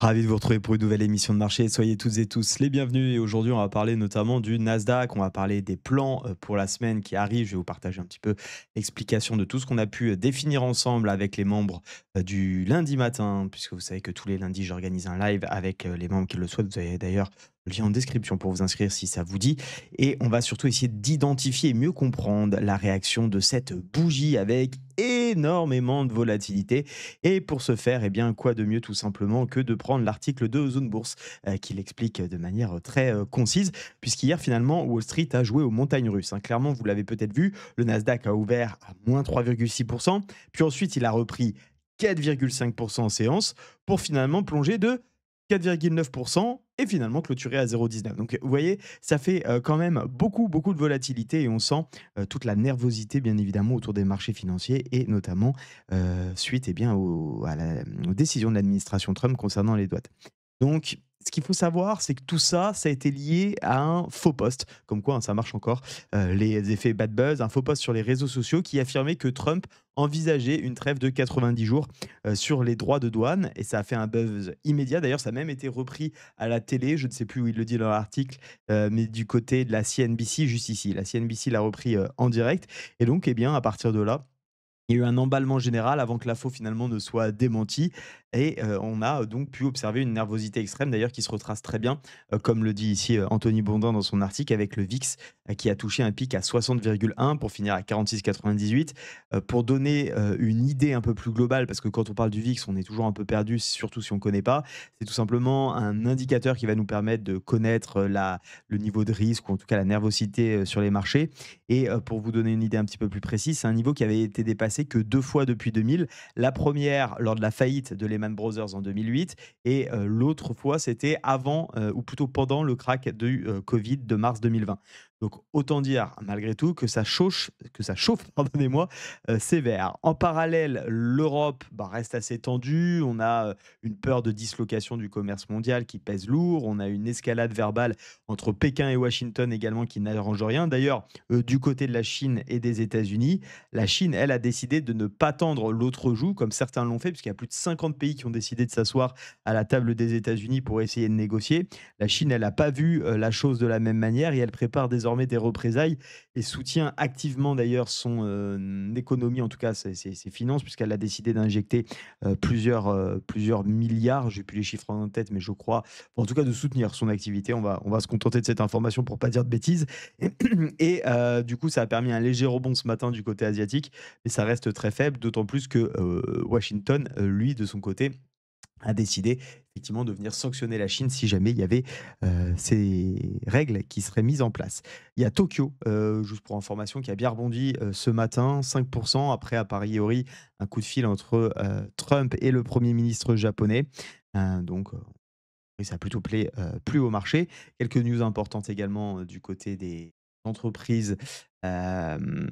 Ravi de vous retrouver pour une nouvelle émission de marché. Soyez toutes et tous les bienvenus. Et aujourd'hui, on va parler notamment du Nasdaq. On va parler des plans pour la semaine qui arrive. Je vais vous partager un petit peu l'explication de tout ce qu'on a pu définir ensemble avec les membres du lundi matin, puisque vous savez que tous les lundis, j'organise un live avec les membres qui le souhaitent. Vous avez d'ailleurs le lien en description pour vous inscrire si ça vous dit. Et on va surtout essayer d'identifier et mieux comprendre la réaction de cette bougie avec énormément de volatilité. Et pour ce faire, eh bien, quoi de mieux tout simplement que de prendre l'article de Zone Bourse qui l'explique de manière très concise, puisqu'hier finalement Wall Street a joué aux montagnes russes, hein. Clairement, vous l'avez peut-être vu, le Nasdaq a ouvert à moins 3,6%, puis ensuite il a repris 4,5% en séance pour finalement plonger de 4,9% et finalement clôturer à 0,19. Donc vous voyez, ça fait quand même beaucoup, beaucoup de volatilité et on sent toute la nervosité bien évidemment autour des marchés financiers et notamment suite eh bien, aux décisions de l'administration Trump concernant les douanes. Donc, ce qu'il faut savoir, c'est que tout ça, ça a été lié à un faux post, comme quoi hein, ça marche encore, les effets bad buzz, un faux post sur les réseaux sociaux qui affirmait que Trump envisageait une trêve de 90 jours sur les droits de douane et ça a fait un buzz immédiat. D'ailleurs, ça a même été repris à la télé, je ne sais plus où il le dit dans l'article, mais du côté de la CNBC, juste ici. La CNBC l'a repris en direct et donc, eh bien, à partir de là, il y a eu un emballement général avant que l'info finalement ne soit démentie et on a donc pu observer une nervosité extrême d'ailleurs qui se retrace très bien, comme le dit ici, Anthony Bourdin dans son article avec le VIX, qui a touché un pic à 60,1 pour finir à 46,98. Pour donner, une idée un peu plus globale, parce que quand on parle du VIX, on est toujours un peu perdu, surtout si on ne connaît pas. C'est tout simplement un indicateur qui va nous permettre de connaître, le niveau de risque ou en tout cas la nervosité, sur les marchés et pour vous donner une idée un petit peu plus précise, c'est un niveau qui avait été dépassé que 2 fois depuis 2000. La première lors de la faillite de Lehman Brothers en 2008 et l'autre fois, c'était avant, ou plutôt pendant le crack du, covid de mars 2020. Donc autant dire, malgré tout, que ça chauffe, pardonnez-moi, sévère. En parallèle, l'Europe, bah, reste assez tendue. On a, une peur de dislocation du commerce mondial qui pèse lourd. On a une escalade verbale entre Pékin et Washington également qui n'arrange rien. D'ailleurs, du côté de la Chine et des États-Unis. La Chine, elle, a décidé de ne pas tendre l'autre joue, comme certains l'ont fait, puisqu'il y a plus de 50 pays qui ont décidé de s'asseoir à la table des États-Unis pour essayer de négocier. La Chine, elle n'a pas vu la chose de la même manière et elle prépare désormais des représailles et soutient activement d'ailleurs son économie, en tout cas ses finances, puisqu'elle a décidé d'injecter plusieurs milliards, j'ai plus les chiffres en tête, mais je crois, en tout cas de soutenir son activité. On va se contenter de cette information pour pas dire de bêtises. Et du coup, ça a permis un léger rebond ce matin du côté asiatique, mais ça reste très faible, d'autant plus que, Washington, lui, de son côté, a décidé effectivement de venir sanctionner la Chine si jamais il y avait, ces règles qui seraient mises en place. Il y a Tokyo, juste pour information, qui a bien rebondi, ce matin, 5 après a priori un coup de fil entre, Trump et le premier ministre japonais. Donc, et ça a plutôt plu au marché. Quelques news importantes également, du côté entreprises, hem,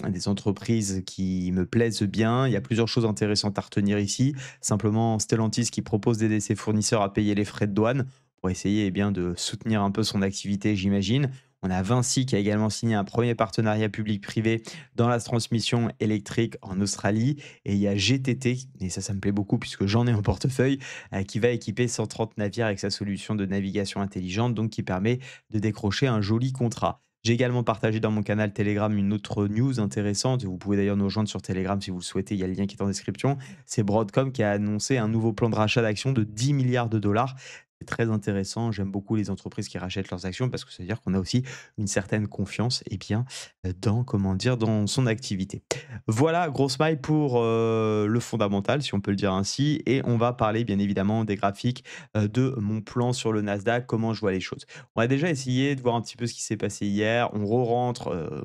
des entreprises qui me plaisent bien. Il y a plusieurs choses intéressantes à retenir ici. Simplement, Stellantis qui propose d'aider ses fournisseurs à payer les frais de douane pour essayer, eh bien, de soutenir un peu son activité, j'imagine. On a Vinci qui a également signé un premier partenariat public-privé dans la transmission électrique en Australie et il y a GTT et ça me plaît beaucoup puisque j'en ai en portefeuille, qui va équiper 130 navires avec sa solution de navigation intelligente, donc qui permet de décrocher un joli contrat. J'ai également partagé dans mon canal Telegram une autre news intéressante. Vous pouvez d'ailleurs nous rejoindre sur Telegram si vous le souhaitez. Il y a le lien qui est en description. C'est Broadcom qui a annoncé un nouveau plan de rachat d'actions de 10 milliards de dollars. C'est très intéressant. J'aime beaucoup les entreprises qui rachètent leurs actions parce que ça veut dire qu'on a aussi une certaine confiance et bien, dans, comment dire, dans son activité. Voilà, grosse maille pour le fondamental, si on peut le dire ainsi. Et on va parler bien évidemment des graphiques de mon plan sur le Nasdaq, comment je vois les choses. On va déjà essayer de voir un petit peu ce qui s'est passé hier. On re-rentre,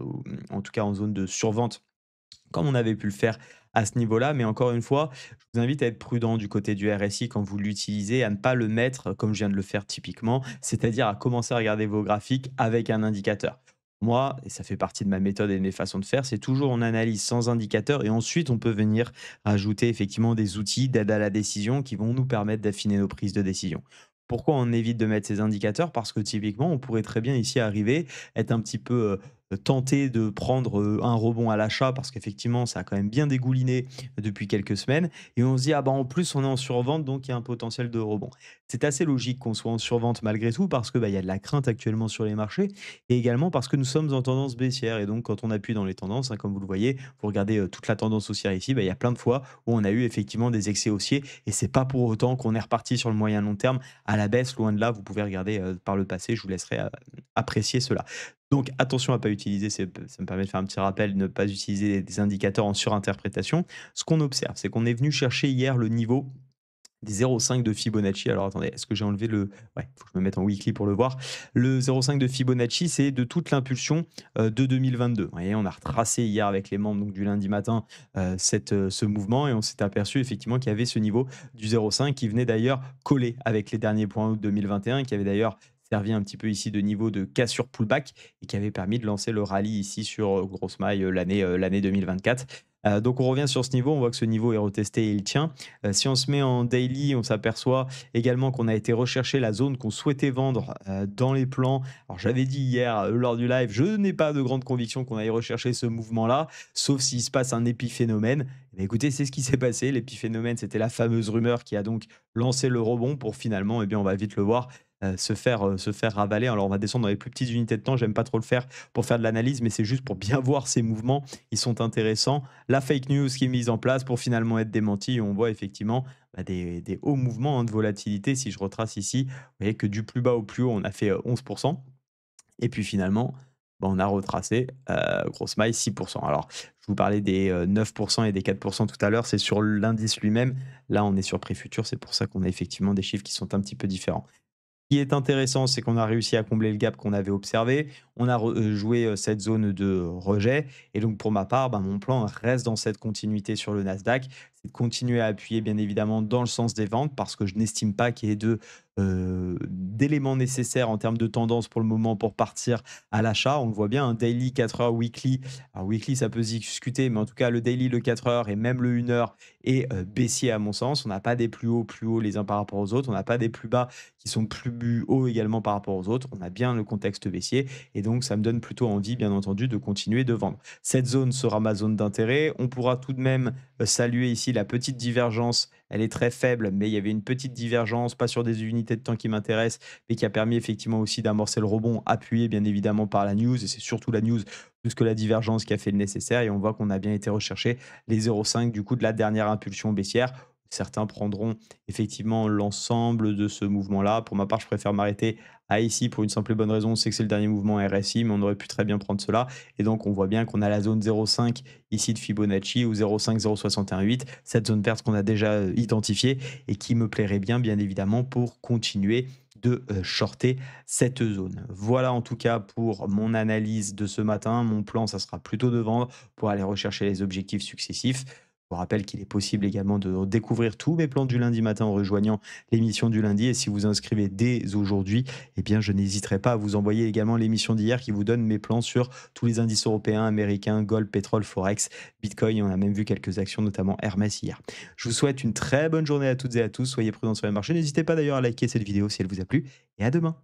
en tout cas en zone de survente, comme on avait pu le faire à ce niveau-là. Mais encore une fois, je vous invite à être prudent du côté du RSI quand vous l'utilisez, à ne pas le mettre comme je viens de le faire typiquement, c'est-à-dire à commencer à regarder vos graphiques avec un indicateur. Moi, et ça fait partie de ma méthode et de mes façons de faire, c'est toujours on analyse sans indicateur et ensuite on peut venir ajouter effectivement des outils d'aide à la décision qui vont nous permettre d'affiner nos prises de décision. Pourquoi on évite de mettre ces indicateurs? Parce que typiquement, on pourrait très bien ici arriver, être un petit peu tenter de prendre, un rebond à l'achat parce qu'effectivement ça a quand même bien dégouliné depuis quelques semaines et on se dit: «Ah bah, en plus on est en survente donc il y a un potentiel de rebond». C'est assez logique qu'on soit en survente malgré tout parce que, bah, il y a de la crainte actuellement sur les marchés et également parce que nous sommes en tendance baissière et donc quand on appuie dans les tendances, hein, comme vous le voyez, vous regardez, toute la tendance haussière ici, bah, il y a plein de fois où on a eu effectivement des excès haussiers et c'est pas pour autant qu'on est reparti sur le moyen long terme à la baisse, loin de là. Vous pouvez regarder, par le passé, je vous laisserai, apprécier cela. Donc attention à pas utiliser, ça me permet de faire un petit rappel, ne pas utiliser des indicateurs en surinterprétation. Ce qu'on observe, c'est qu'on est venu chercher hier le niveau des 0,5 de Fibonacci. Alors attendez, est-ce que j'ai enlevé le ouais, faut que je me mette en weekly pour le voir. Le 0,5 de Fibonacci, c'est de toute l'impulsion, de 2022. Vous voyez, on a retracé hier avec les membres donc du lundi matin, ce mouvement et on s'est aperçu effectivement qu'il y avait ce niveau du 0,5 qui venait d'ailleurs coller avec les derniers points août 2021, qui avait d'ailleurs servi un petit peu ici de niveau de cassure pullback et qui avait permis de lancer le rallye ici sur, grosse maille, l'année 2024. Donc on revient sur ce niveau, on voit que ce niveau est retesté et il tient. Si on se met en daily, on s'aperçoit également qu'on a été rechercher la zone qu'on souhaitait vendre, dans les plans. Alors j'avais dit hier, lors du live, je n'ai pas de grande conviction qu'on aille rechercher ce mouvement-là, sauf s'il se passe un épiphénomène. Eh écoutez, c'est ce qui s'est passé. L'épiphénomène, c'était la fameuse rumeur qui a donc lancé le rebond pour finalement, eh bien, on va vite le voir, se faire ravaler. Alors on va descendre dans les plus petites unités de temps, j'aime pas trop le faire pour faire de l'analyse, mais c'est juste pour bien voir ces mouvements, ils sont intéressants. La fake news qui est mise en place pour finalement être démentie. On voit effectivement, bah, des hauts mouvements, hein, de volatilité. Si je retrace ici, vous voyez que du plus bas au plus haut, on a fait 11 et puis finalement, bah, on a retracé, grosse maille 6. Alors, je vous parlais des 9 et des 4 tout à l'heure, c'est sur l'indice lui-même. Là, on est sur prix futur, c'est pour ça qu'on a effectivement des chiffres qui sont un petit peu différents. Ce qui est intéressant, c'est qu'on a réussi à combler le gap qu'on avait observé. On a joué cette zone de rejet. Et donc, pour ma part, ben, mon plan reste dans cette continuité sur le Nasdaq. C'est de continuer à appuyer, bien évidemment, dans le sens des ventes parce que je n'estime pas qu'il y ait d'éléments nécessaires en termes de tendance pour le moment pour partir à l'achat. On le voit bien, un daily 4 heures, weekly. Alors, weekly, ça peut se discuter, mais en tout cas, le daily, le 4 heures et même le 1 heure est baissier à mon sens. On n'a pas des plus hauts les uns par rapport aux autres. On n'a pas des plus bas qui sont plus hauts également par rapport aux autres. On a bien le contexte baissier et donc ça me donne plutôt envie, bien entendu, de continuer de vendre. Cette zone sera ma zone d'intérêt. On pourra tout de même saluer ici la petite divergence. Elle est très faible, mais il y avait une petite divergence, pas sur des unités de temps qui m'intéressent, mais qui a permis effectivement aussi d'amorcer le rebond, appuyé bien évidemment par la news. Et c'est surtout la news plus que la divergence qui a fait le nécessaire. Et on voit qu'on a bien été rechercher les 0,5 du coup de la dernière impulsion baissière. Certains prendront effectivement l'ensemble de ce mouvement-là. Pour ma part, je préfère m'arrêter à ici pour une simple et bonne raison, c'est que c'est le dernier mouvement RSI, mais on aurait pu très bien prendre cela. Et donc, on voit bien qu'on a la zone 0,5 ici de Fibonacci ou 0,5, 0,618, cette zone verte qu'on a déjà identifiée et qui me plairait bien, bien évidemment, pour continuer de shorter cette zone. Voilà en tout cas pour mon analyse de ce matin. Mon plan, ça sera plutôt de vendre pour aller rechercher les objectifs successifs. Je vous rappelle qu'il est possible également de découvrir tous mes plans du lundi matin en rejoignant l'émission du lundi. Et si vous inscrivez dès aujourd'hui, eh bien, je n'hésiterai pas à vous envoyer également l'émission d'hier qui vous donne mes plans sur tous les indices européens, américains, gold, pétrole, forex, bitcoin. Et on a même vu quelques actions, notamment Hermès hier. Je vous souhaite une très bonne journée à toutes et à tous. Soyez prudents sur les marchés. N'hésitez pas d'ailleurs à liker cette vidéo si elle vous a plu. Et à demain.